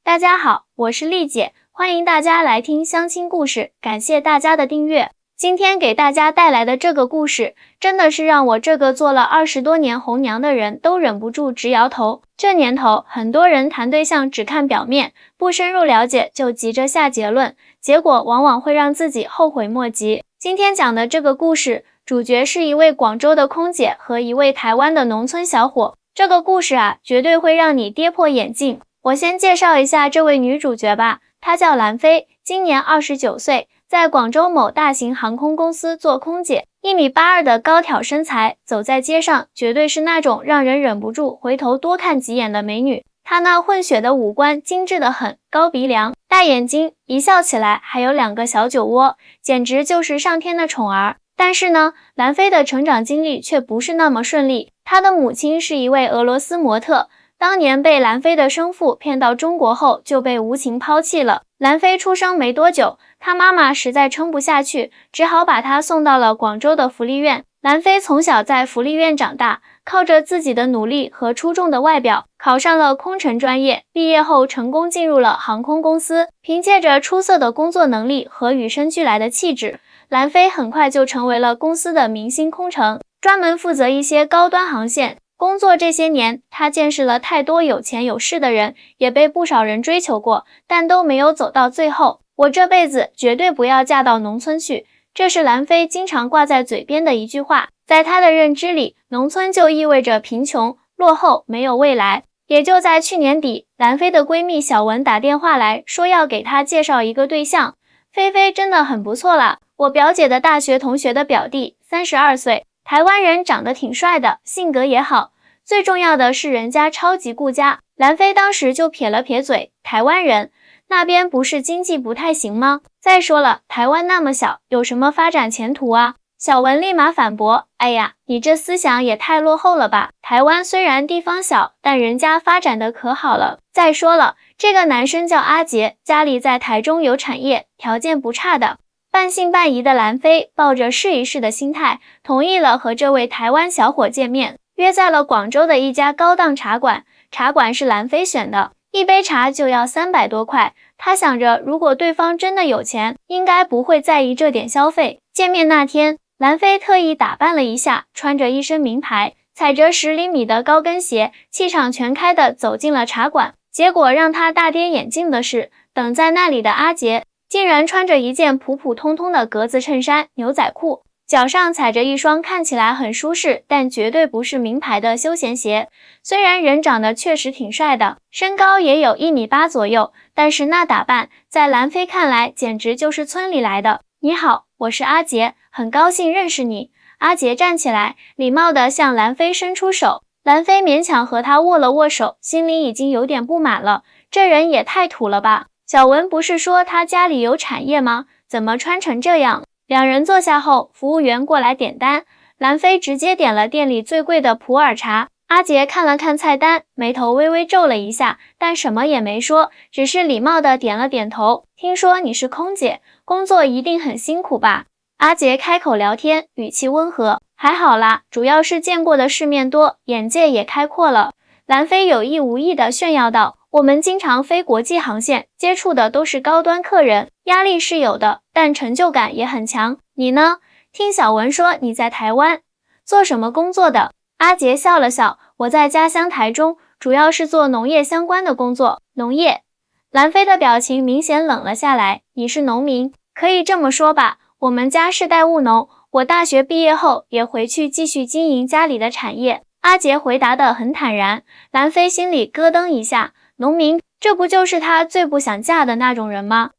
大家好，我是丽姐，欢迎大家来听相亲故事，感谢大家的订阅。今天给大家带来的这个故事，真的是让我这个做了20多年红娘的人都忍不住直摇头。这年头，很多人谈对象只看表面，不深入了解就急着下结论，结果往往会让自己后悔莫及。今天讲的这个故事，主角是一位广州的空姐和一位台湾的农村小伙。这个故事绝对会让你跌破眼镜。我先介绍一下这位女主角吧，她叫兰菲，今年29岁，在广州某大型航空公司做空姐，1.82米的高挑身材，走在街上绝对是那种让人忍不住回头多看几眼的美女。她那混血的五官精致得很，高鼻梁、大眼睛，一笑起来还有2个小酒窝，简直就是上天的宠儿。但是呢，兰菲的成长经历却不是那么顺利。她的母亲是一位俄罗斯模特，当年被兰菲的生父骗到中国后就被无情抛弃了。兰菲出生没多久，她妈妈实在撑不下去，只好把她送到了广州的福利院。兰菲从小在福利院长大，靠着自己的努力和出众的外表，考上了空乘专业，毕业后成功进入了航空公司。凭借着出色的工作能力和与生俱来的气质，兰菲很快就成为了公司的明星空乘，专门负责一些高端航线。工作这些年，他见识了太多有钱有势的人，也被不少人追求过，但都没有走到最后。我这辈子绝对不要嫁到农村去，这是兰菲经常挂在嘴边的一句话。在他的认知里，农村就意味着贫穷、落后、没有未来。也就在去年底，兰菲的闺蜜小文打电话来说要给她介绍一个对象。菲菲真的很不错啦，我表姐的大学同学的表弟，32岁。台湾人，长得挺帅的，性格也好，最重要的是人家超级顾家。兰菲当时就撇了撇嘴，台湾人那边不是经济不太行吗？再说了，台湾那么小，有什么发展前途啊？小文立马反驳，哎呀，你这思想也太落后了吧，台湾虽然地方小，但人家发展的可好了。再说了，这个男生叫阿杰，家里在台中有产业，条件不差的。半信半疑的兰菲抱着试一试的心态，同意了和这位台湾小伙见面，约在了广州的一家高档茶馆。茶馆是兰菲选的，一杯茶就要300多块。他想着，如果对方真的有钱，应该不会在意这点消费。见面那天，兰菲特意打扮了一下，穿着一身名牌，踩着10厘米的高跟鞋，气场全开的走进了茶馆。结果让他大跌眼镜的是，等在那里的阿杰竟然穿着一件普普通通的格子衬衫、牛仔裤，脚上踩着一双看起来很舒适，但绝对不是名牌的休闲鞋。虽然人长得确实挺帅的，身高也有1.8米左右，但是那打扮，在兰菲看来简直就是村里来的。你好，我是阿杰，很高兴认识你。阿杰站起来，礼貌地向兰菲伸出手。兰菲勉强和他握了握手，心里已经有点不满了，这人也太土了吧。小文不是说他家里有产业吗？怎么穿成这样？两人坐下后，服务员过来点单，兰菲直接点了店里最贵的普洱茶。阿杰看了看菜单，眉头微微皱了一下，但什么也没说，只是礼貌地点了点头。听说你是空姐，工作一定很辛苦吧？阿杰开口聊天，语气温和。还好啦，主要是见过的世面多，眼界也开阔了。兰菲有意无意地炫耀道，我们经常飞国际航线，接触的都是高端客人，压力是有的，但成就感也很强。你呢？听小文说你在台湾，做什么工作的？阿杰笑了笑，我在家乡台中，主要是做农业相关的工作。农业？兰菲的表情明显冷了下来。你是农民？可以这么说吧，我们家世代务农，我大学毕业后也回去继续经营家里的产业。阿杰回答得很坦然，兰菲心里咯噔一下，农民，这不就是他最不想嫁的那种人吗？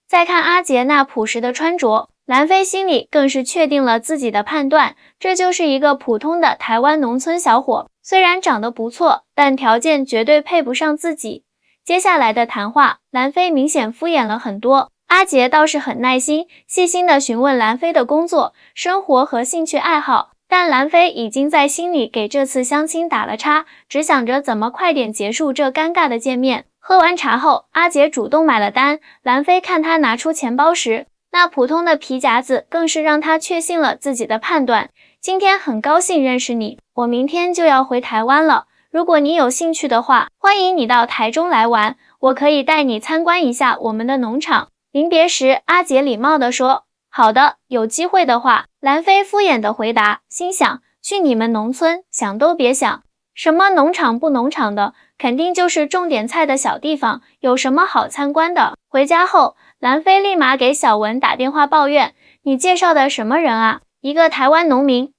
再看阿杰那朴实的穿着，兰菲心里更是确定了自己的判断，这就是一个普通的台湾农村小伙，虽然长得不错，但条件绝对配不上自己。接下来的谈话，兰菲明显敷衍了很多，阿杰倒是很耐心，细心地询问兰菲的工作、生活和兴趣爱好。但兰菲已经在心里给这次相亲打了叉，只想着怎么快点结束这尴尬的见面。喝完茶后，阿杰主动买了单，兰菲看他拿出钱包时，那普通的皮夹子更是让他确信了自己的判断。今天很高兴认识你，我明天就要回台湾了，如果你有兴趣的话，欢迎你到台中来玩，我可以带你参观一下我们的农场。临别时，阿杰礼貌地说，好的，有机会的话。兰妃敷衍地回答，心想，去你们农村，想都别想。什么农场不农场的，肯定就是种点菜的小地方，有什么好参观的？回家后，兰妃立马给小文打电话抱怨，你介绍的什么人啊？一个台湾农民，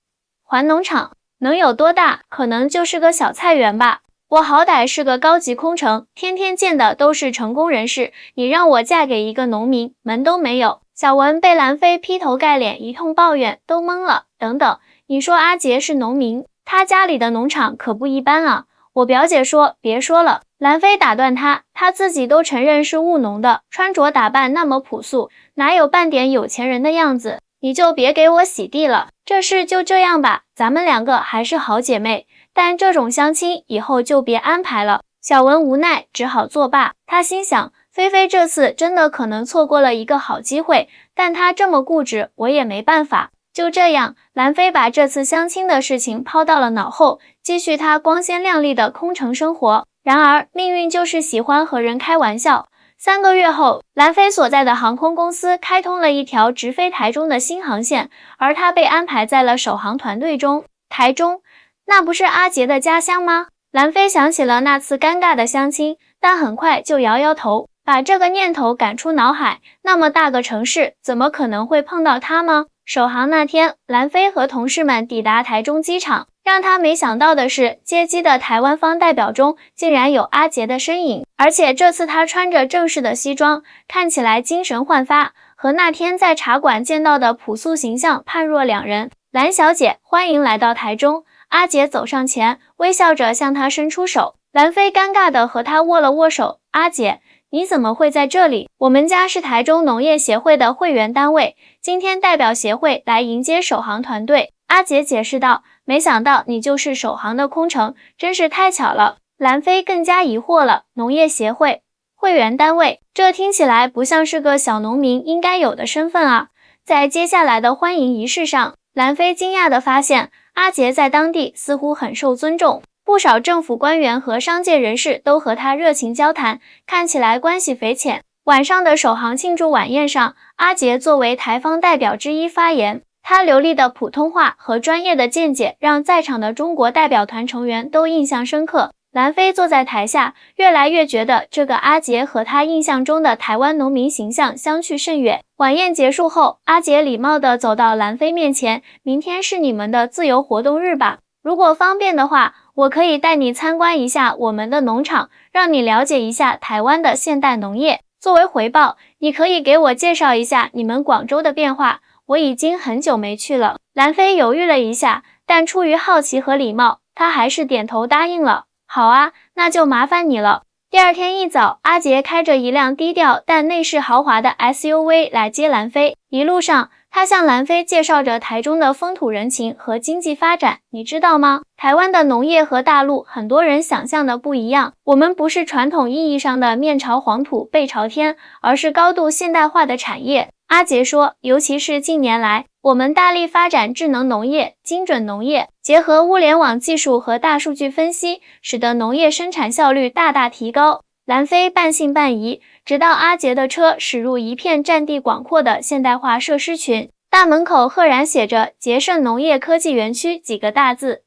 还农场，能有多大？可能就是个小菜园吧。我好歹是个高级空乘，天天见的都是成功人士，你让我嫁给一个农民，门都没有。小文被兰妃劈头盖脸一通抱怨，都懵了。等等，你说阿杰是农民，他家里的农场可不一般啊。我表姐说，别说了。兰妃打断他自己都承认是务农的，穿着打扮那么朴素，哪有半点有钱人的样子？你就别给我洗地了，这事就这样吧，咱们两个还是好姐妹，但这种相亲以后就别安排了。小文无奈，只好作罢。他心想，菲菲这次真的可能错过了一个好机会，但她这么固执，我也没办法。就这样，兰妃把这次相亲的事情抛到了脑后，继续她光鲜亮丽的空乘生活。然而，命运就是喜欢和人开玩笑。3个月后，兰妃所在的航空公司开通了一条直飞台中的新航线，而她被安排在了首航团队中。台中，那不是阿杰的家乡吗？兰妃想起了那次尴尬的相亲，但很快就摇摇头，把这个念头赶出脑海。那么大个城市，怎么可能会碰到他吗？首航那天，兰妃和同事们抵达台中机场，让她没想到的是，接机的台湾方代表中竟然有阿杰的身影，而且这次他穿着正式的西装，看起来精神焕发，和那天在茶馆见到的朴素形象判若两人。兰小姐，欢迎来到台中。阿杰走上前，微笑着向她伸出手。兰妃尴尬地和他握了握手。阿杰，你怎么会在这里？我们家是台中农业协会的会员单位，今天代表协会来迎接首航团队。阿杰解释道，没想到你就是首航的空乘，真是太巧了。兰妃更加疑惑了，农业协会会员单位，这听起来不像是个小农民应该有的身份啊。在接下来的欢迎仪式上，兰妃惊讶地发现，阿杰在当地似乎很受尊重，不少政府官员和商界人士都和他热情交谈，看起来关系匪浅。晚上的首航庆祝晚宴上，阿杰作为台方代表之一发言，他流利的普通话和专业的见解让在场的中国代表团成员都印象深刻。兰妃坐在台下，越来越觉得这个阿杰和他印象中的台湾农民形象相去甚远。晚宴结束后，阿杰礼貌地走到兰妃面前，明天是你们的自由活动日吧？如果方便的话，我可以带你参观一下我们的农场，让你了解一下台湾的现代农业。作为回报，你可以给我介绍一下你们广州的变化，我已经很久没去了。兰妃犹豫了一下，但出于好奇和礼貌，她还是点头答应了。好啊，那就麻烦你了。第二天一早，阿杰开着一辆低调但内饰豪华的 SUV 来接兰妃。一路上，他向兰妃介绍着台中的风土人情和经济发展。你知道吗？台湾的农业和大陆很多人想象的不一样，我们不是传统意义上的面朝黄土背朝天，而是高度现代化的产业。阿杰说，尤其是近年来，我们大力发展智能农业、精准农业，结合物联网技术和大数据分析，使得农业生产效率大大提高。兰妃半信半疑，直到阿杰的车驶入一片占地广阔的现代化设施群，大门口赫然写着捷盛农业科技园区几个大字。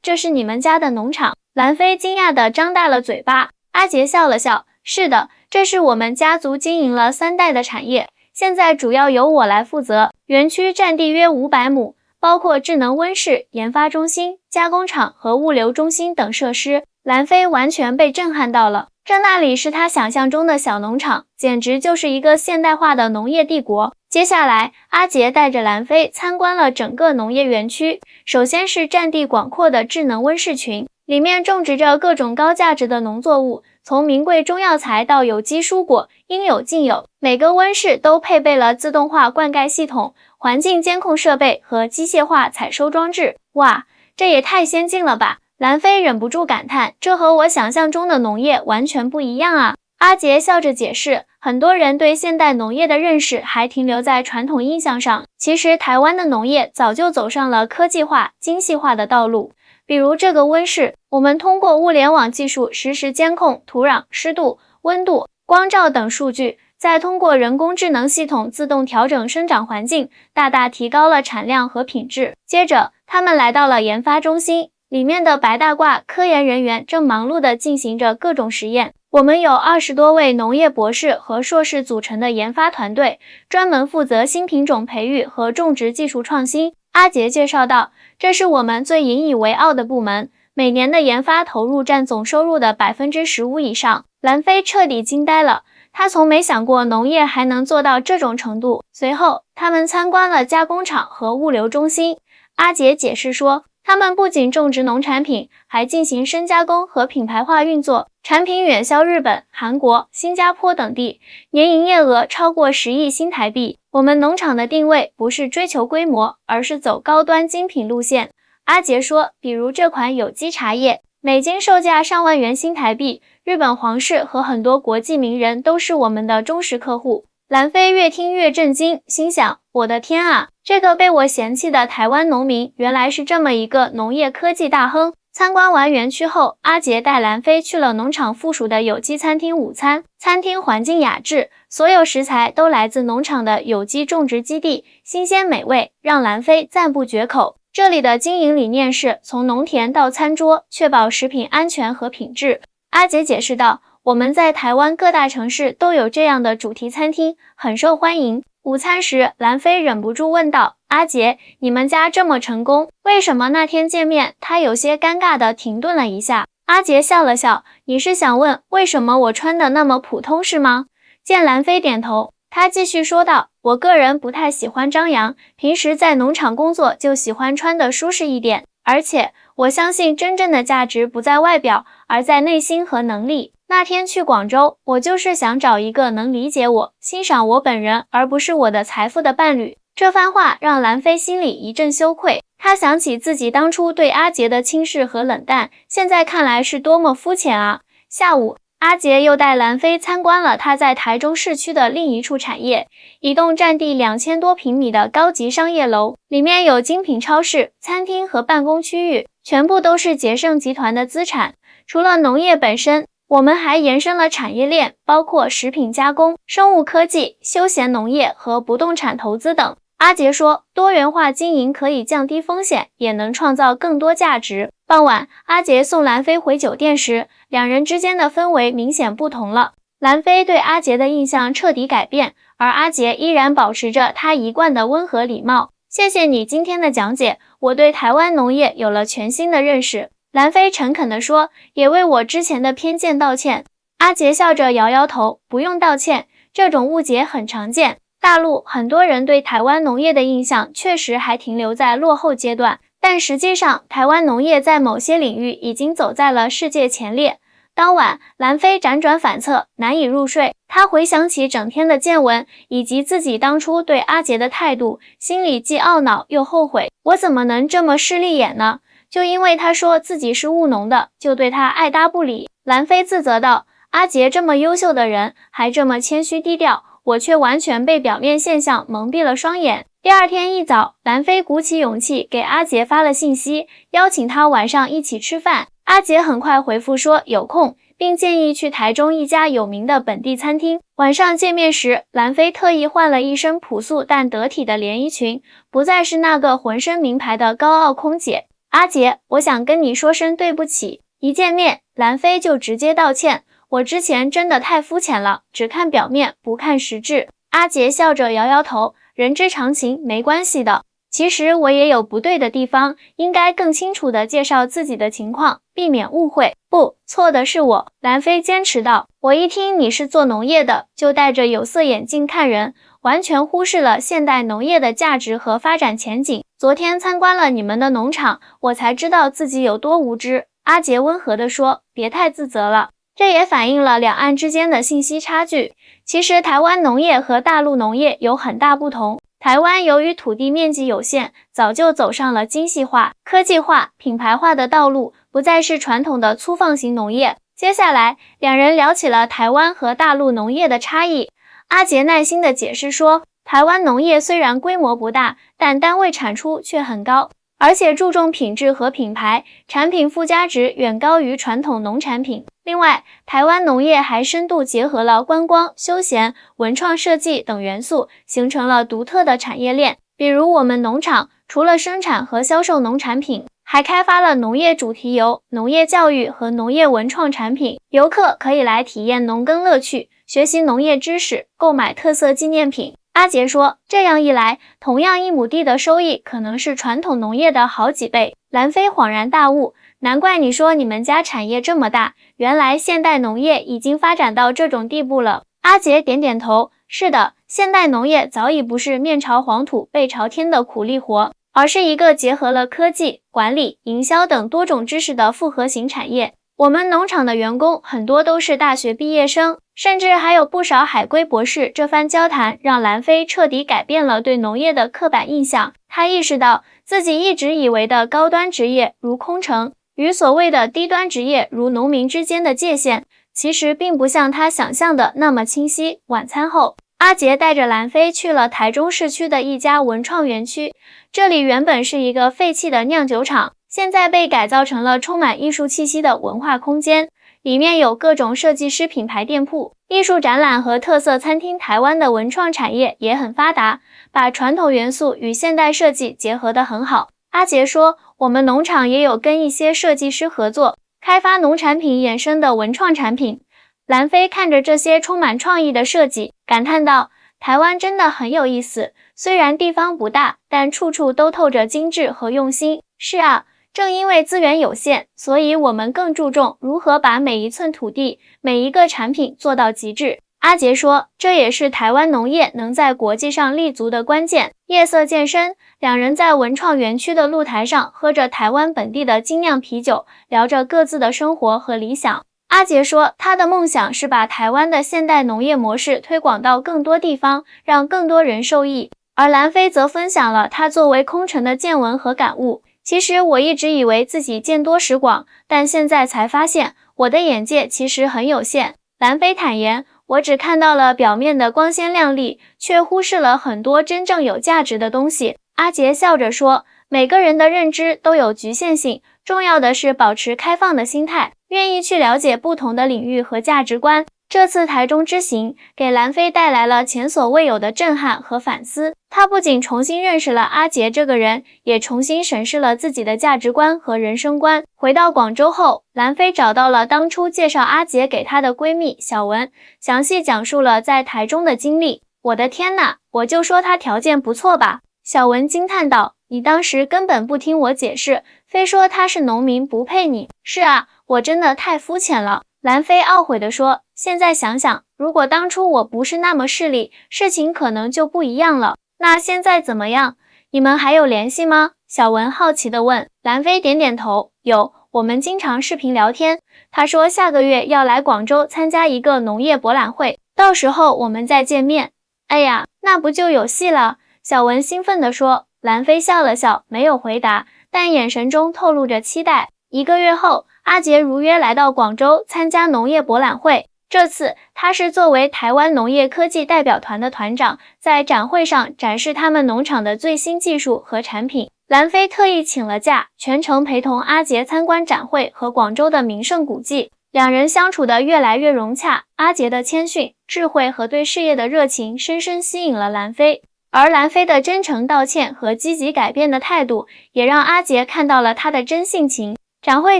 这是你们家的农场？兰妃惊讶地张大了嘴巴。阿杰笑了笑，是的，这是我们家族经营了3代的产业，现在主要由我来负责。园区占地约500亩，包括智能温室、研发中心、加工厂和物流中心等设施。兰妃完全被震撼到了，这那里是她想象中的小农场，简直就是一个现代化的农业帝国。接下来，阿杰带着兰妃参观了整个农业园区。首先是占地广阔的智能温室群，里面种植着各种高价值的农作物，从名贵中药材到有机蔬果，应有尽有。每个温室都配备了自动化灌溉系统、环境监控设备和机械化采收装置。哇，这也太先进了吧！兰妃忍不住感叹，这和我想象中的农业完全不一样啊。阿杰笑着解释，很多人对现代农业的认识还停留在传统印象上，其实台湾的农业早就走上了科技化、精细化的道路。比如这个温室，我们通过物联网技术实时监控土壤、湿度、温度、光照等数据，再通过人工智能系统自动调整生长环境，大大提高了产量和品质。接着，他们来到了研发中心，里面的白大褂科研人员正忙碌地进行着各种实验。我们有20多位农业博士和硕士组成的研发团队，专门负责新品种培育和种植技术创新。阿杰介绍道，这是我们最引以为傲的部门，每年的研发投入占总收入的15%以上。兰飞彻底惊呆了，他从没想过农业还能做到这种程度。随后，他们参观了加工厂和物流中心。阿杰解释说，他们不仅种植农产品，还进行深加工和品牌化运作，产品远销日本、韩国、新加坡等地，年营业额超过10亿新台币。我们农场的定位不是追求规模，而是走高端精品路线。阿杰说，比如这款有机茶叶，每斤售价上万元新台币，日本皇室和很多国际名人都是我们的忠实客户。兰飞越听越震惊，心想，我的天啊，这个被我嫌弃的台湾农民原来是这么一个农业科技大亨。参观完园区后，阿杰带兰飞去了农场附属的有机餐厅午餐。餐厅环境雅致，所有食材都来自农场的有机种植基地，新鲜美味，让兰飞赞不绝口。这里的经营理念是从农田到餐桌，确保食品安全和品质。阿杰解释道，我们在台湾各大城市都有这样的主题餐厅，很受欢迎。午餐时，兰飞忍不住问道，阿杰，你们家这么成功，为什么那天见面他有些尴尬地停顿了一下？阿杰笑了笑，你是想问为什么我穿的那么普通是吗？见兰飞点头，他继续说道，我个人不太喜欢张扬，平时在农场工作就喜欢穿得舒适一点，而且我相信真正的价值不在外表，而在内心和能力。那天去广州，我就是想找一个能理解我、欣赏我本人，而不是我的财富的伴侣。这番话让兰飞心里一阵羞愧，他想起自己当初对阿杰的轻视和冷淡，现在看来是多么肤浅啊。下午，阿杰又带兰飞参观了他在台中市区的另一处产业，一栋占地2000多平米的高级商业楼，里面有精品超市、餐厅和办公区域，全部都是捷盛集团的资产。除了农业本身，我们还延伸了产业链，包括食品加工、生物科技、休闲农业和不动产投资等。阿杰说，多元化经营可以降低风险，也能创造更多价值。傍晚，阿杰送兰飞回酒店时，两人之间的氛围明显不同了。兰飞对阿杰的印象彻底改变，而阿杰依然保持着他一贯的温和礼貌。谢谢你今天的讲解，我对台湾农业有了全新的认识。兰飞诚恳地说，也为我之前的偏见道歉。阿杰笑着摇摇头，不用道歉，这种误解很常见。大陆很多人对台湾农业的印象确实还停留在落后阶段，但实际上台湾农业在某些领域已经走在了世界前列。当晚，兰飞辗转反侧，难以入睡。他回想起整天的见闻，以及自己当初对阿杰的态度，心里既懊恼又后悔。我怎么能这么势利眼呢？就因为他说自己是务农的，就对他爱搭不理。兰飞自责道，阿杰这么优秀的人，还这么谦虚低调，我却完全被表面现象蒙蔽了双眼。第二天一早，兰飞鼓起勇气给阿杰发了信息，邀请他晚上一起吃饭。阿杰很快回复说有空，并建议去台中一家有名的本地餐厅。晚上见面时，兰飞特意换了一身朴素但得体的连衣裙，不再是那个浑身名牌的高傲空姐。阿杰，我想跟你说声对不起。一见面，兰飞就直接道歉，我之前真的太肤浅了，只看表面，不看实质。阿杰笑着摇摇头，人之常情，没关系的。其实我也有不对的地方，应该更清楚地介绍自己的情况，避免误会。不，错的是我。兰飞坚持道，我一听你是做农业的，就戴着有色眼镜看人，完全忽视了现代农业的价值和发展前景。昨天参观了你们的农场，我才知道自己有多无知。阿杰温和地说，别太自责了。这也反映了两岸之间的信息差距。其实台湾农业和大陆农业有很大不同。台湾由于土地面积有限，早就走上了精细化、科技化、品牌化的道路，不再是传统的粗放型农业。接下来，两人聊起了台湾和大陆农业的差异。阿杰耐心地解释说，台湾农业虽然规模不大，但单位产出却很高。而且注重品质和品牌，产品附加值远高于传统农产品。另外，台湾农业还深度结合了观光、休闲、文创设计等元素，形成了独特的产业链。比如我们农场除了生产和销售农产品，还开发了农业主题游、农业教育和农业文创产品，游客可以来体验农耕乐趣，学习农业知识，购买特色纪念品。阿杰说，这样一来，同样1亩地的收益可能是传统农业的好几倍。兰飞恍然大悟，难怪你说你们家产业这么大，原来现代农业已经发展到这种地步了。阿杰点点头，是的，现代农业早已不是面朝黄土背朝天的苦力活，而是一个结合了科技、管理、营销等多种知识的复合型产业。我们农场的员工很多都是大学毕业生，甚至还有不少海归博士。这番交谈让兰飞彻底改变了对农业的刻板印象。他意识到自己一直以为的高端职业如空乘，与所谓的低端职业如农民之间的界限，其实并不像他想象的那么清晰。晚餐后，阿杰带着兰飞去了台中市区的一家文创园区，这里原本是一个废弃的酿酒厂，现在被改造成了充满艺术气息的文化空间，里面有各种设计师品牌店铺、艺术展览和特色餐厅。台湾的文创产业也很发达，把传统元素与现代设计结合得很好。阿杰说，我们农场也有跟一些设计师合作，开发农产品衍生的文创产品。兰飞看着这些充满创意的设计，感叹道，台湾真的很有意思，虽然地方不大，但处处都透着精致和用心。是啊，正因为资源有限，所以我们更注重如何把每一寸土地、每一个产品做到极致。阿杰说，这也是台湾农业能在国际上立足的关键。夜色渐深，两人在文创园区的露台上喝着台湾本地的精酿啤酒，聊着各自的生活和理想。阿杰说，他的梦想是把台湾的现代农业模式推广到更多地方，让更多人受益。而兰飞则分享了他作为空乘的见闻和感悟。其实我一直以为自己见多识广，但现在才发现我的眼界其实很有限。兰飞坦言，我只看到了表面的光鲜亮丽，却忽视了很多真正有价值的东西。阿杰笑着说，每个人的认知都有局限性，重要的是保持开放的心态，愿意去了解不同的领域和价值观。这次台中之行给兰飞带来了前所未有的震撼和反思，他不仅重新认识了阿杰这个人，也重新审视了自己的价值观和人生观。回到广州后，兰飞找到了当初介绍阿杰给她的闺蜜小文，详细讲述了在台中的经历。我的天哪，我就说他条件不错吧。小文惊叹道，你当时根本不听我解释，非说他是农民不配你。是啊，我真的太肤浅了。兰飞懊悔地说，现在想想，如果当初我不是那么势利，事情可能就不一样了。那现在怎么样？你们还有联系吗？小文好奇地问。兰飞点点头，有，我们经常视频聊天。他说下个月要来广州参加一个农业博览会，到时候我们再见面。哎呀，那不就有戏了？小文兴奋地说。兰飞笑了笑，没有回答，但眼神中透露着期待。1个月后，阿杰如约来到广州参加农业博览会。这次他是作为台湾农业科技代表团的团长，在展会上展示他们农场的最新技术和产品。兰飞特意请了假，全程陪同阿杰参观展会和广州的名胜古迹。两人相处得越来越融洽，阿杰的谦逊、智慧和对事业的热情深深吸引了兰飞。而兰飞的真诚道歉和积极改变的态度，也让阿杰看到了他的真性情。展会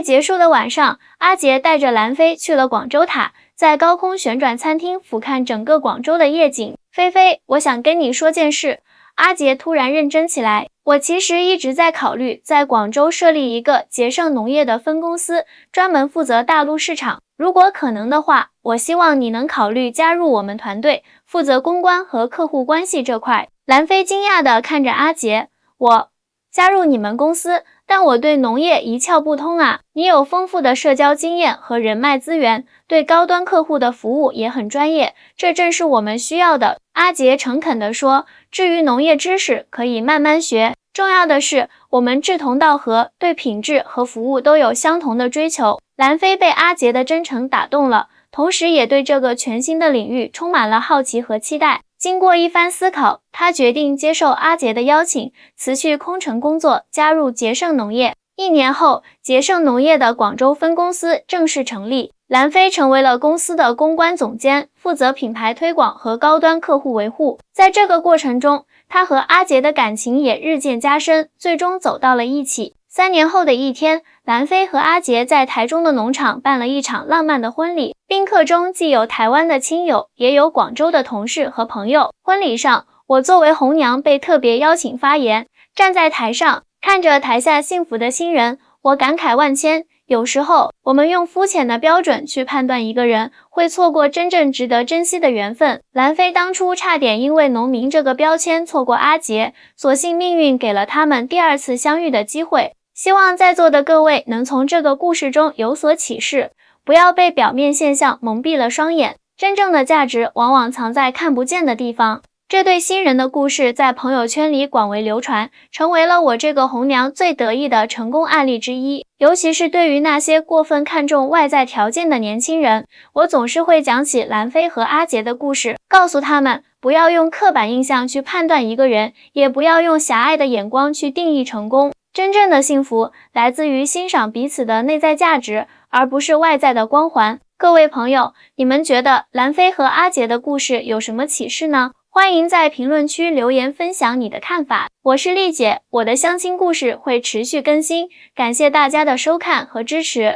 结束的晚上，阿杰带着兰飞去了广州塔，在高空旋转餐厅俯瞰整个广州的夜景。菲菲，我想跟你说件事。阿杰突然认真起来，我其实一直在考虑在广州设立一个捷盛农业的分公司，专门负责大陆市场。如果可能的话，我希望你能考虑加入我们团队，负责公关和客户关系这块。兰飞惊讶地看着阿杰，我加入你们公司，但我对农业一窍不通啊。你有丰富的社交经验和人脉资源，对高端客户的服务也很专业，这正是我们需要的。阿杰诚恳地说，至于农业知识可以慢慢学，重要的是我们志同道合，对品质和服务都有相同的追求。兰飞被阿杰的真诚打动了，同时也对这个全新的领域充满了好奇和期待。经过一番思考，他决定接受阿杰的邀请，辞去空乘工作，加入捷盛农业。1年后，捷盛农业的广州分公司正式成立，兰菲成为了公司的公关总监，负责品牌推广和高端客户维护。在这个过程中，他和阿杰的感情也日渐加深，最终走到了一起。3年后的一天，兰菲和阿杰在台中的农场办了一场浪漫的婚礼，宾客中既有台湾的亲友，也有广州的同事和朋友。婚礼上，我作为红娘被特别邀请发言，站在台上，看着台下幸福的新人，我感慨万千。有时候，我们用肤浅的标准去判断一个人，会错过真正值得珍惜的缘分。兰菲当初差点因为农民这个标签错过阿杰，所幸命运给了他们第2次相遇的机会。希望在座的各位能从这个故事中有所启示，不要被表面现象蒙蔽了双眼，真正的价值往往藏在看不见的地方。这对新人的故事在朋友圈里广为流传，成为了我这个红娘最得意的成功案例之一。尤其是对于那些过分看重外在条件的年轻人，我总是会讲起兰菲和阿杰的故事，告诉他们不要用刻板印象去判断一个人，也不要用狭隘的眼光去定义成功。真正的幸福来自于欣赏彼此的内在价值，而不是外在的光环。各位朋友，你们觉得兰菲和阿杰的故事有什么启示呢？欢迎在评论区留言分享你的看法。我是丽姐，我的相亲故事会持续更新，感谢大家的收看和支持。